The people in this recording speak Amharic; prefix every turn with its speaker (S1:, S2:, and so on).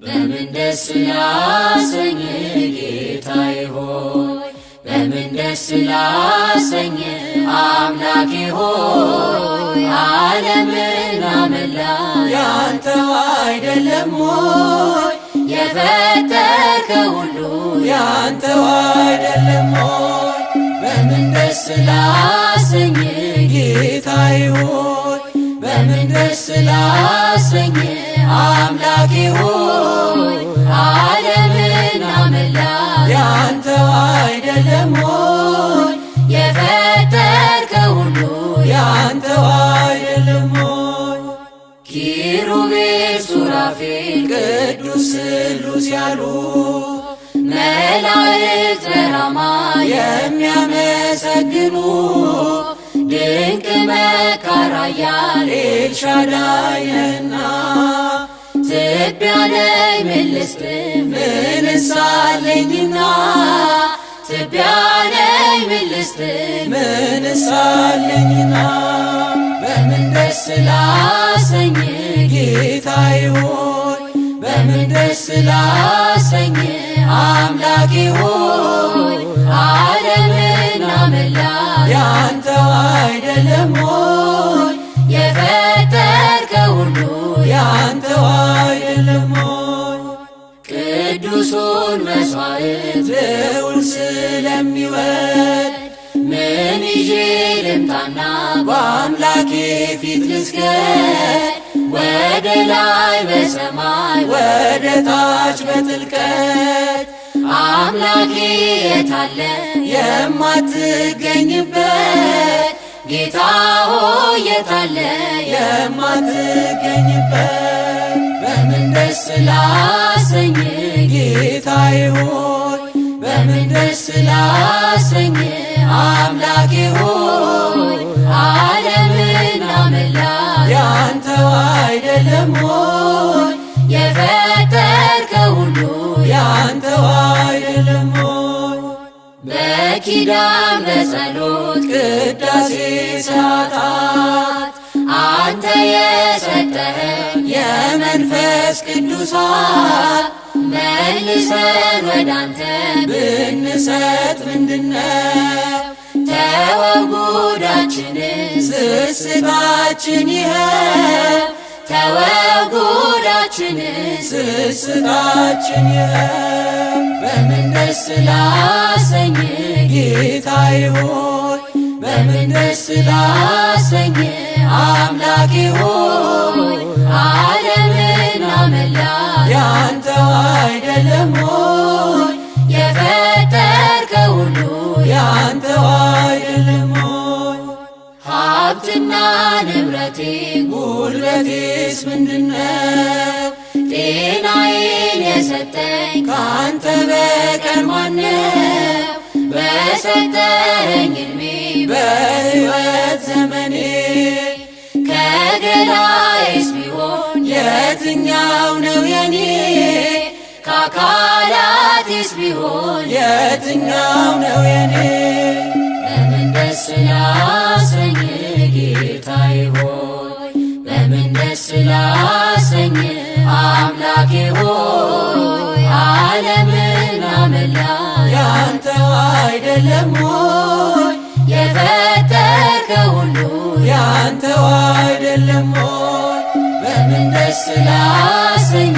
S1: በምን ደስ ላሰኝ ጌታዬ ሆይ በምን ደስ ላሰኝ አምላኬ ሆይ ዓለምን አመላ ያንተው አይደለም ሆይ የፈጠርከው ሁሉ ያንተው አይደለም ሆይ በምን ደስ ላሰኝ ጌታዬ ሆይ በምን ደስ ላሰኝ አምላኬ ሆይ ዓለምን አመላ ያንተው አይደለም ሆይ የፈጠርከው ሁሉ ያንተው አይደለም ሆይ ኪሩቤል ሱራፌል ቅዱስ ስሉስ ያሉ መላእክት በራማ የሚያመሰግኑ ድንቅ መካር ኃያል ኤልሻዳይ ነህና ትቢያ ነኝ ምን ልስጥ ምንስ አለኝና ትቢያ ነኝ ምን ልስጥ ምንስ አለኝና በምን ደስ ላሰኝ ጌታዬ ሆይ በምን ደስ ላሰኝ አምላኬ ሆይ ዓለምን አመላ ያንተው አይደለም ሆይ የፈጠርከው ሁሉ ያንተው አይደለም ሆይ ቅዱሱን መሥዋዕት ልዑል ስለሚወድ ምን ይዤ ልምጣና በአምላኬ ፊት ልስገድ ወደ ላይ በሰማይ ወደ ታች በጥልቀት አምላኬ የታለ የማትገኝበት ጌታ ሆይ የታለ የማትገኝበት በምን ደስ ላሰኝ ጌታዬ ሆይ በምን ደስ ላሰኝ አምላኬ ሆይ ዓለምን አመላ ያንተው አይደለም ሆይ የፈጠርከው ሁሉ ያንተው አይደለም ሆይ በኪዳን በጸሎት ቅዳሴ ሰዓታት አንተ የሰጠኸን የመንፈስ ቅዱሳት መልሰን ወዳንተ ብንሰጥ ምንድነው ተወው ጉዳችንን ስስታችን ይኸው ተወው ጉዳችንን ስስታችን ይኸው በምን ደስ ላሰኝ ጌታዬ ሆይ በምን ደስ ላሰኝ አምላኬ ሆይ ዓለምን አመላ ያንተው አይደለም ሆይ የፈጠርከው ሁሉ ያንተው አይደለም ሆይ ሀብትና ንብረቴ ጉልበቴስ ምንድነው ጤናዬን የሰጠኝ ካንተ በቀር ማነው በሰጠኸኝ ዕድሜ በሕይወት ዘመኔ ከገላዬስ ቢሆን የትኛው ነው የኔ ከአካላቴስ ቢሆን የትኛው ነው የኔ በምን ደስ ላሰኝ ጌታዬ ሆይ በምን ደስ ላሰኝ አምላኬ ሆይ ዓለምን አመላ ያንተው አይደለም ሆይ የፈጠርከው ሁሉ ያንተው አይደለም ሆይ በምን ደስ ላሰኝ